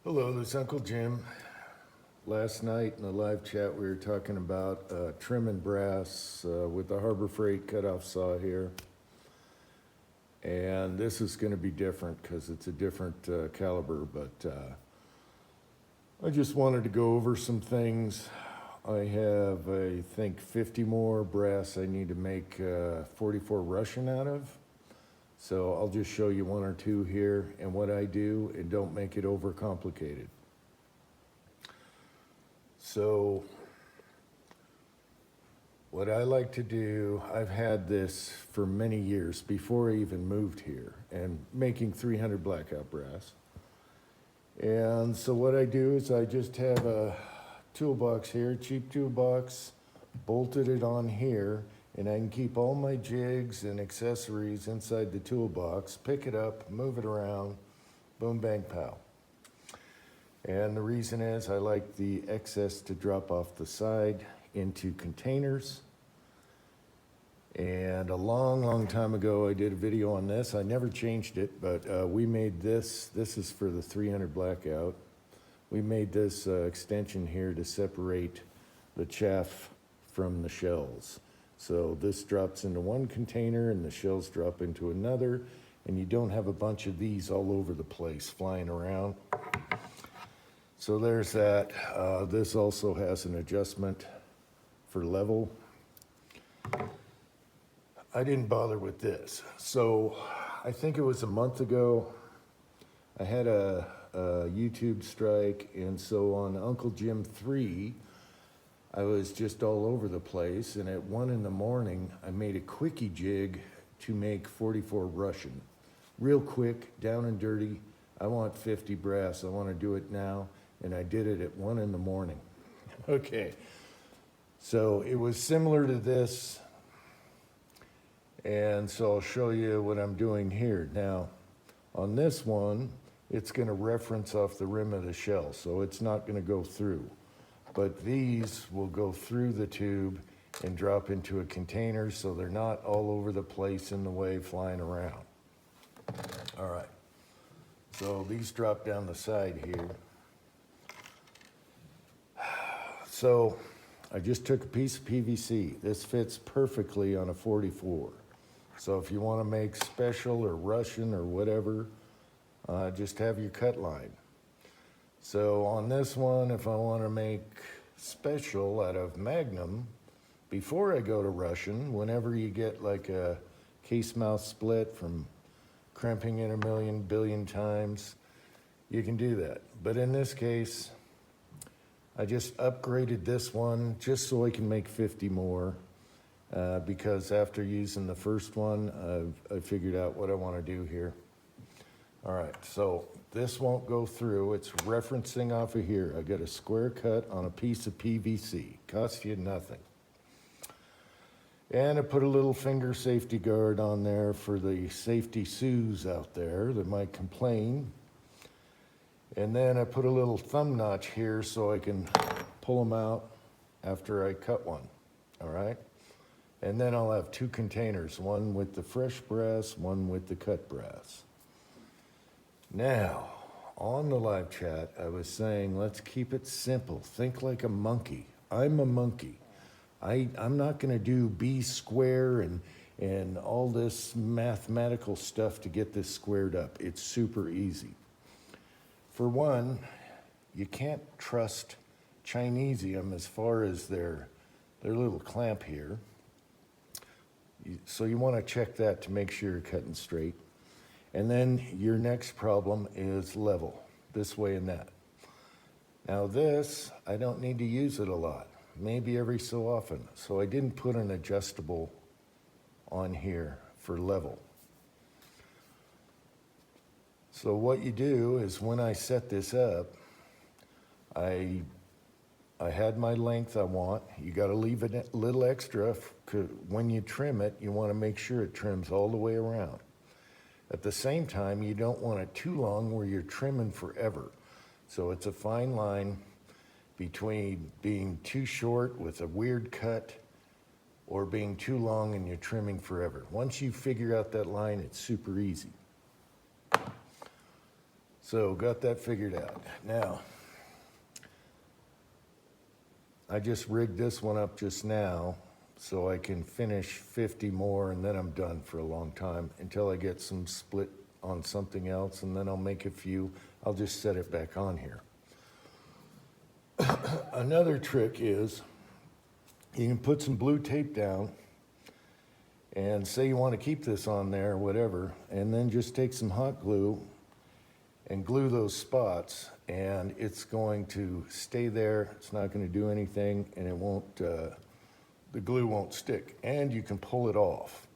Hello, this is Uncle Jim. Last night in the live chat, we were talking about trim and brass with the Harbor Freight cutoff saw here. And this is going to be different because it's a different caliber, but I just wanted to go over some things. I have, I think, 50 more brass I need to make 44 Russian out of. So I'll just show you one or two here and what I do, and don't make it overcomplicated. So what I like to do, I've had this for many years before I even moved here, and making 300 blackout brass. And so what I do is I just have a toolbox here, cheap toolbox, bolted it on here, and I can keep all my jigs and accessories inside the toolbox, pick it up, move it around, boom, bang, pow. And the reason is I like the excess to drop off the side into containers. And a long time ago, I did a video on this. I never changed it, but we made this. This is for the 300 blackout. We made this extension here to separate the chaff from the shells. So this drops into one container and the shells drop into another, and you don't have a bunch of these all over the place flying around. So there's that. This also has an adjustment for level. I didn't bother with this. So I think it was a month ago, I had a YouTube strike, and so on Uncle Jim 3, I was just all over the place, and at 1 in the morning, I made a quickie jig to make 44 Russian. Real quick, down and dirty. I want 50 brass, I want to do it now, and I did it at 1 in the morning. Okay, so it was similar to this, and so I'll show you what I'm doing here. Now, on this one, it's going to reference off the rim of the shell, so it's not going to go through. But these will go through the tube and drop into a container, so they're not all over the place in the way flying around. All right, so these drop down the side here. So I just took a piece of PVC. This fits perfectly on a 44. So if you want to make special or Russian or whatever, just have your cut line. So on this one, if I want to make special out of Magnum, before I go to Russian, whenever you get like a case mouth split from crimping it a million billion times, you can do that. But in this case, I just upgraded this one just so I can make 50 more, because after using the first one, I figured out what I want to do here. All right, so this won't go through. It's referencing off of here. I got a square cut on a piece of PVC. Costs you nothing. And I put a little finger safety guard on there for the safety Sioux out there that might complain. And then I put a little thumb notch here so I can pull them out after I cut one, all right? And then I'll have two containers, one with the fresh brass, one with the cut brass. Now, on the live chat, I was saying, let's keep it simple. Think like a monkey. I'm a monkey. I'm not going to do B square and all this mathematical stuff to get this squared up. It's super easy. For one, you can't trust Chinesium as far as their little clamp here. So you want to check that to make sure you're cutting straight. And then your next problem is level, this way and that. Now this, I don't need to use it a lot, maybe every so often. So I didn't put an adjustable on here for level. So what you do is when I set this up, I had my length I want. You got to leave it a little extra. When you trim it, you want to make sure it trims all the way around. At the same time, you don't want it too long where you're trimming forever. So it's a fine line between being too short with a weird cut or being too long and you're trimming forever. Once you figure out that line, it's super easy. So got that figured out. Now, I just rigged this one up just now so I can finish 50 more and then I'm done for a long time until I get some split on something else, and then I'll make a few. I'll just set it back on here. Another trick is you can put some blue tape down and say you want to keep this on there or whatever, and then just take some hot glue and glue those spots, and it's going to stay there. It's not going to do anything, and it won't, the glue won't stick, and you can pull it off,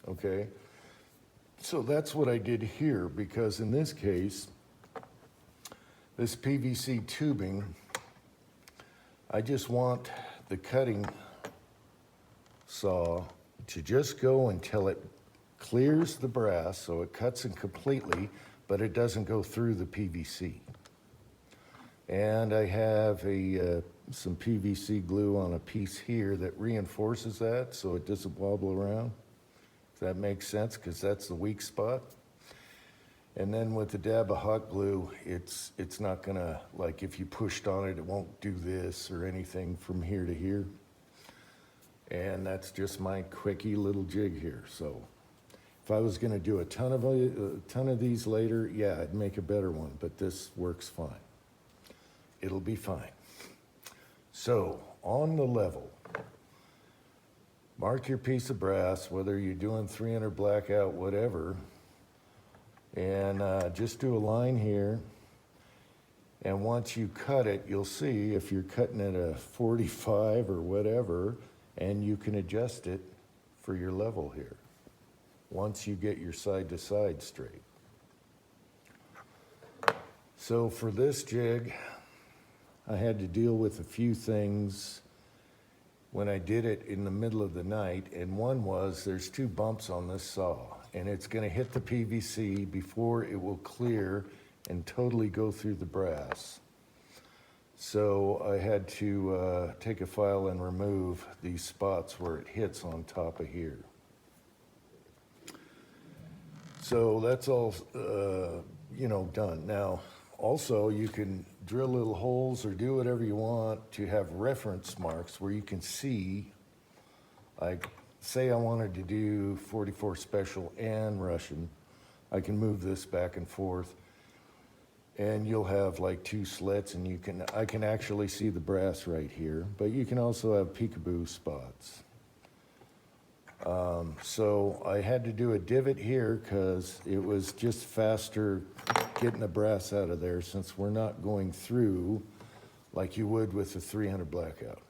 okay? So that's what I did here, because in this case, this PVC tubing, I just want the cutting saw to just go until it clears the brass, so it cuts it completely, but it doesn't go through the PVC. And I have some PVC glue on a piece here that reinforces that so it doesn't wobble around. If that makes sense, because that's the weak spot. And then with the dab of hot glue, it's not gonna, like if you pushed on it, it won't do this or anything from here to here. And that's just my quickie little jig here. So if I was gonna do a ton of these later, yeah, I'd make a better one, but this works fine. It'll be fine. So on the level, mark your piece of brass, whether you're doing 300 blackout, whatever, and just do a line here. And once you cut it, you'll see if you're cutting at a 45 or whatever, and you can adjust it for your level here once you get your side to side straight. So for this jig, I had to deal with a few things when I did it in the middle of the night, and one was there's 2 bumps on this saw, and it's gonna hit the PVC before it will clear and totally go through the brass. So I had to take a file and remove these spots where it hits on top of here. So that's all, done. Now, also you can drill little holes or do whatever you want to have reference marks where you can see, like say I wanted to do 44 special and Russian, I can move this back and forth and you'll have like 2 slits, and I can actually see the brass right here, but you can also have peekaboo spots. So I had to do a divot here because it was just faster getting the brass out of there since we're not going through like you would with the 300 blackout.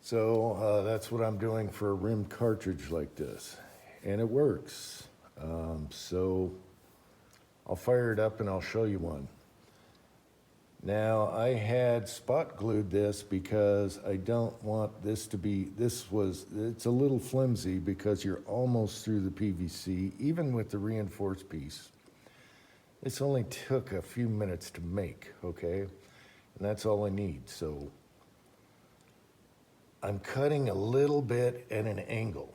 So that's what I'm doing for a rim cartridge like this, and it works. So I'll fire it up and I'll show you one. Now I had spot glued this because I don't want this to be, it's a little flimsy because you're almost through the PVC, even with the reinforced piece. This only took a few minutes to make, okay? And that's all I need. So I'm cutting a little bit at an angle.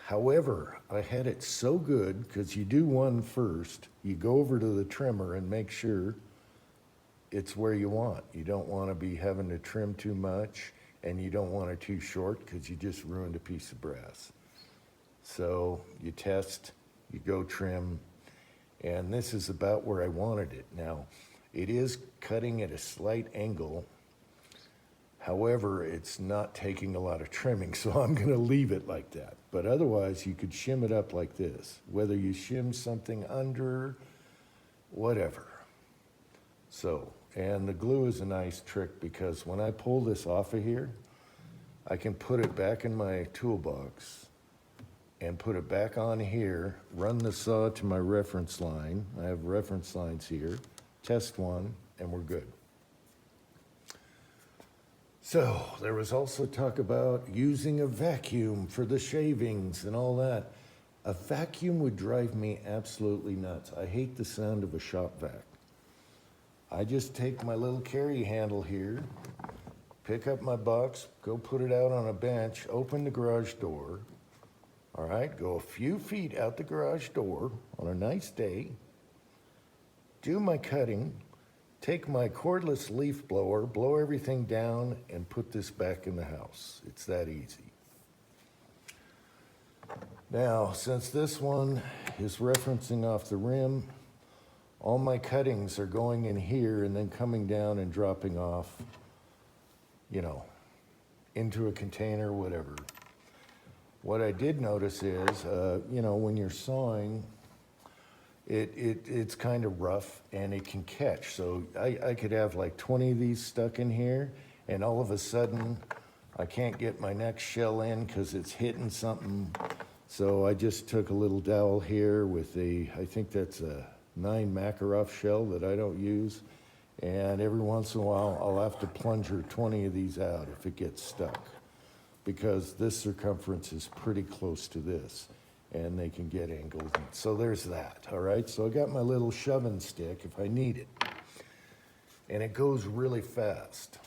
However, I had it so good, because you do one first, you go over to the trimmer and make sure it's where you want. You don't want to be having to trim too much, and you don't want it too short because you just ruined a piece of brass. So you test, you go trim, and this is about where I wanted it. Now, it is cutting at a slight angle. However, it's not taking a lot of trimming, so I'm gonna leave it like that. But otherwise, you could shim it up like this, whether you shim something under, whatever. So, and the glue is a nice trick because when I pull this off of here, I can put it back in my toolbox and put it back on here, run the saw to my reference line. I have reference lines here, test one, and we're good. So there was also talk about using a vacuum for the shavings and all that. A vacuum would drive me absolutely nuts. I hate the sound of a shop vac. I just take my little carry handle here, pick up my box, go put it out on a bench, open the garage door, all right, go a few feet out the garage door on a nice day, do my cutting, take my cordless leaf blower, blow everything down, and put this back in the house. It's that easy. Now, since this one is referencing off the rim, all my cuttings are going in here and then coming down and dropping off, you know, into a container, whatever. What I did notice is, you know, when you're sawing, it's kind of rough and it can catch. So I could have like 20 of these stuck in here, and all of a sudden I can't get my next shell in because it's hitting something. So I just took a little dowel here with I think that's a 9 Makarov shell that I don't use. And every once in a while I'll have to plunger 20 of these out if it gets stuck, because this circumference is pretty close to this and they can get angled. So there's that, all right? So I got my little shoving stick if I need it. And it goes really fast.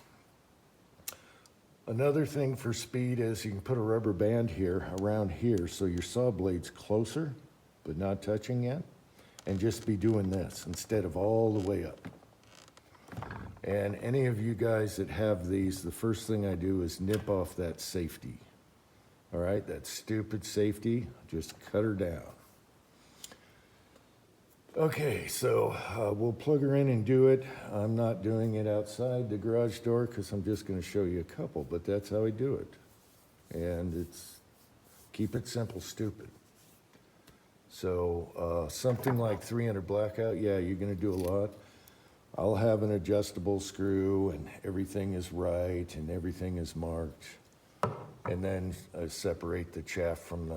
Another thing for speed is you can put a rubber band here, around here, so your saw blade's closer, but not touching yet, and just be doing this instead of all the way up. And any of you guys that have these, the first thing I do is nip off that safety. All right, that stupid safety, just cut her down. Okay, so we'll plug her in and do it. I'm not doing it outside the garage door because I'm just going to show you a couple, but that's how I do it. And it's, keep it simple, stupid. So something like 300 blackout, yeah, you're going to do a lot. I'll have an adjustable screw and everything is right and everything is marked. And then separate the chaff from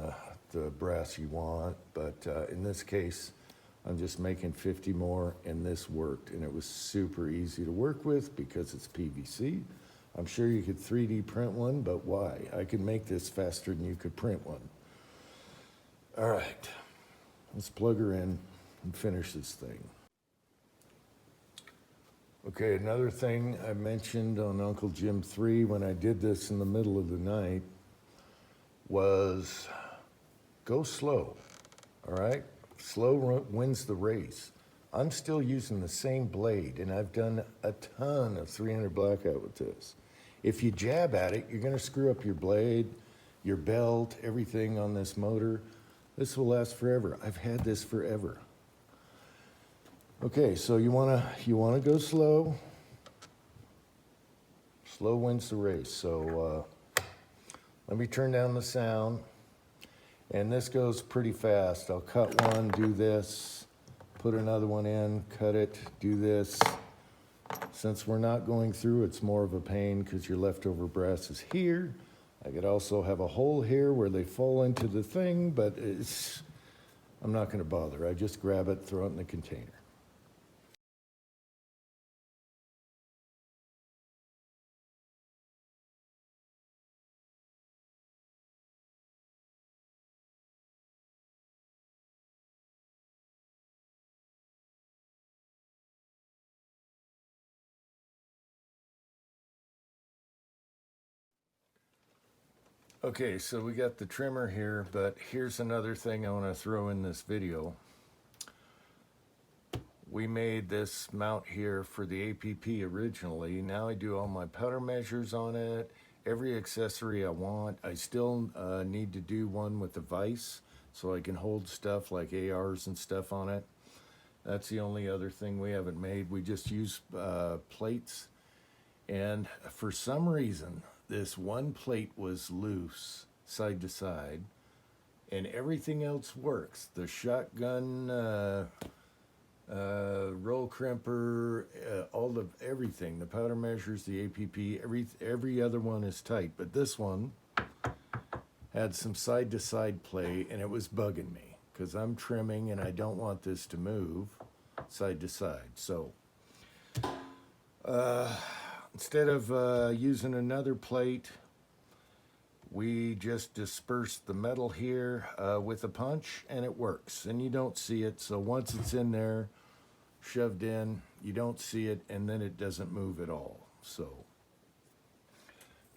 the brass you want. But in this case, I'm just making 50 more, and this worked. And it was super easy to work with because it's PVC. I'm sure you could 3D print one, but why? I could make this faster than you could print one. All right, let's plug her in and finish this thing. Okay, another thing I mentioned on Uncle Jim 3 when I did this in the middle of the night was go slow, all right? Slow wins the race. I'm still using the same blade, and I've done a ton of 300 blackout with this. If you jab at it, you're gonna screw up your blade, your belt, everything on this motor. This will last forever. I've had this forever. Okay, so you wanna go slow. Slow wins the race. So let me turn down the sound. And this goes pretty fast. I'll cut one, do this, put another one in, cut it, do this. Since we're not going through, it's more of a pain because your leftover brass is here. I could also have a hole here where they fall into the thing, but I'm not gonna bother. I just grab it, throw it in the container. Okay, so we got the trimmer here, but here's another thing I want to throw in this video. We made this mount here for the APP originally. Now I do all my powder measures on it, every accessory I want. I still need to do one with the vise so I can hold stuff like ARs and stuff on it. That's the only other thing we haven't made. We just use plates. And for some reason, this one plate was loose side to side and everything else works. The shotgun, roll crimper, everything, the powder measures, the APP, every other one is tight, but this one had some side to side play and it was bugging me because I'm trimming and I don't want this to move side to side. So instead of using another plate, we just disperse the metal here with a punch and it works. And you don't see it, so once it's in there, shoved in, you don't see it, and then it doesn't move at all. So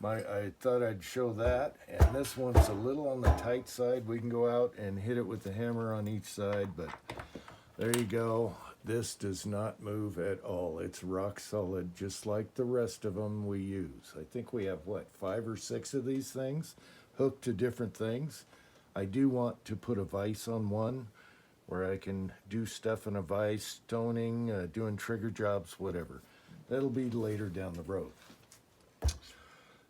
I thought I'd show that. And this one's a little on the tight side. We can go out and hit it with the hammer on each side, but there you go. This does not move at all. It's rock solid, just like the rest of them we use. I think we have, what, 5 or 6 of these things hooked to different things. I do want to put a vise on one where I can do stuff in a vise, stoning, doing trigger jobs, whatever. That'll be later down the road.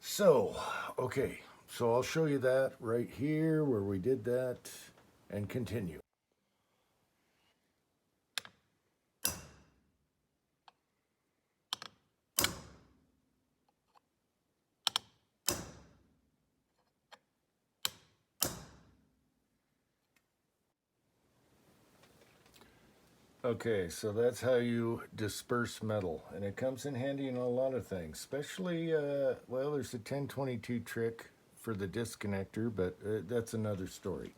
So, okay, so I'll show you that right here where we did that and continue. Okay, so that's how you disperse metal, and it comes in handy in a lot of things, especially, well, there's a 1022 trick for the disconnector, but that's another story.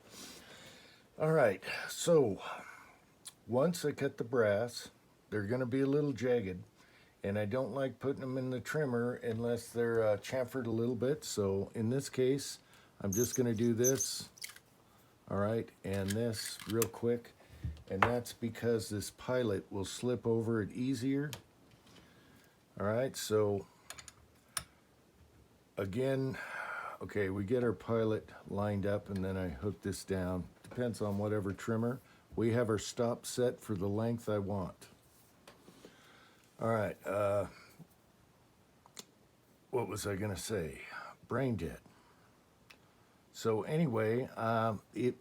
All right, so once I cut the brass, they're going to be a little jagged, and I don't like putting them in the trimmer unless they're chamfered a little bit. So in this case, I'm just going to do this, all right, and this real quick. And that's because this pilot will slip over it easier. All right, so again, okay, we get our pilot lined up and then I hook this down. Depends on whatever trimmer. We have our stop set for the length I want. All right, what was I gonna say? Brain dead. So anyway,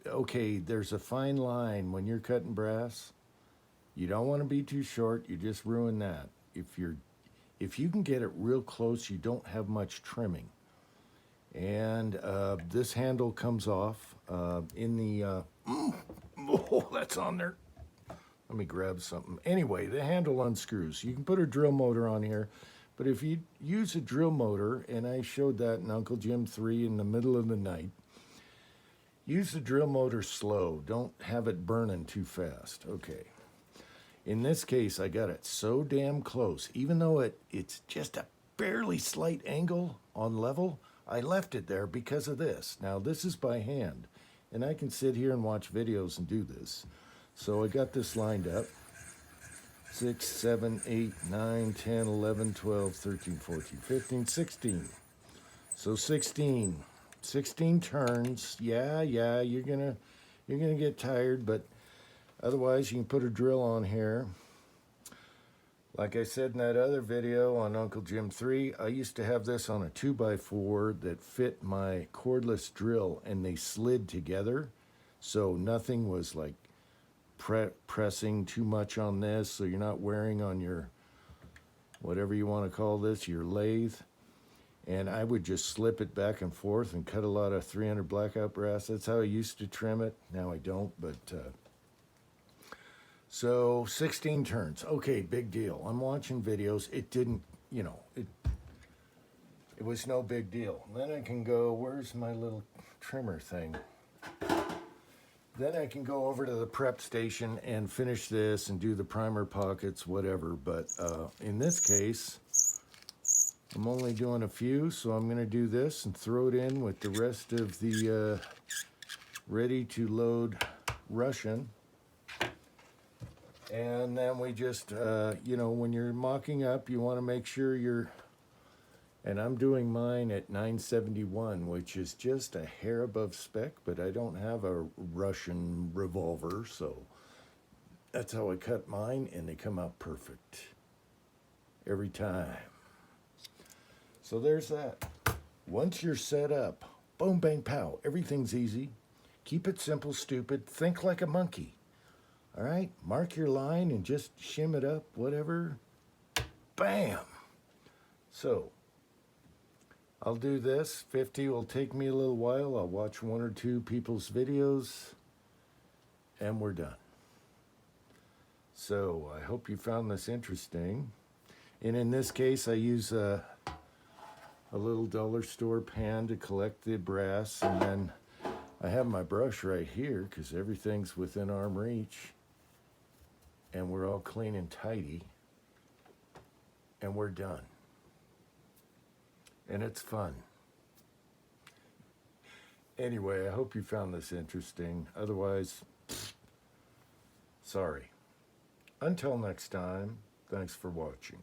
okay, there's a fine line when you're cutting brass. You don't want to be too short. You just ruin that. If you can get it real close, you don't have much trimming. And this handle comes off in the. Oh, that's on there. Let me grab something. Anyway, the handle unscrews. You can put a drill motor on here, but if you use a drill motor, and I showed that in Uncle Jim 3 in the middle of the night. Use the drill motor slow. Don't have it burning too fast. Okay. In this case, I got it so damn close. Even though it's just a barely slight angle on level, I left it there because of this. Now, this is by hand, and I can sit here and watch videos and do this. So I got this lined up. 6, 7, 8, 9, 10, 11, 12, 13, 14, 15, 16. So 16 turns. Yeah, you're gonna get tired, but otherwise you can put a drill on here. Like I said in that other video on Uncle Jim 3, I used to have this on a 2x4 that fit my cordless drill, and they slid together, so nothing was like pressing too much on this, so you're not wearing on your, whatever you want to call this, your lathe. And I would just slip it back and forth and cut a lot of 300 blackout brass. That's how I used to trim it. Now I don't, but so 16 turns. Okay, big deal. I'm watching videos. It didn't, it was no big deal. Then I can go, where's my little trimmer thing? Then I can go over to the prep station and finish this and do the primer pockets, whatever. But in this case, I'm only doing a few, so I'm going to do this and throw it in with the rest of the ready to load Russian. And then we just, when you're mocking up, you want to make sure you're, and I'm doing mine at 971, which is just a hair above spec, but I don't have a Russian revolver, so that's how I cut mine, and they come out perfect every time. So there's that. Once you're set up, boom, bang, pow, everything's easy. Keep it simple, stupid. Think like a monkey. All right? Mark your line and just shim it up, whatever. Bam! So, I'll do this. 50 will take me a little while. I'll watch 1 or 2 people's videos, and we're done. So, I hope you found this interesting. And in this case, I use a little dollar store pan to collect the brass, and then I have my brush right here because everything's within arm reach, and we're all clean and tidy, and we're done. And it's fun. Anyway, I hope you found this interesting. Otherwise, sorry. Until next time, thanks for watching.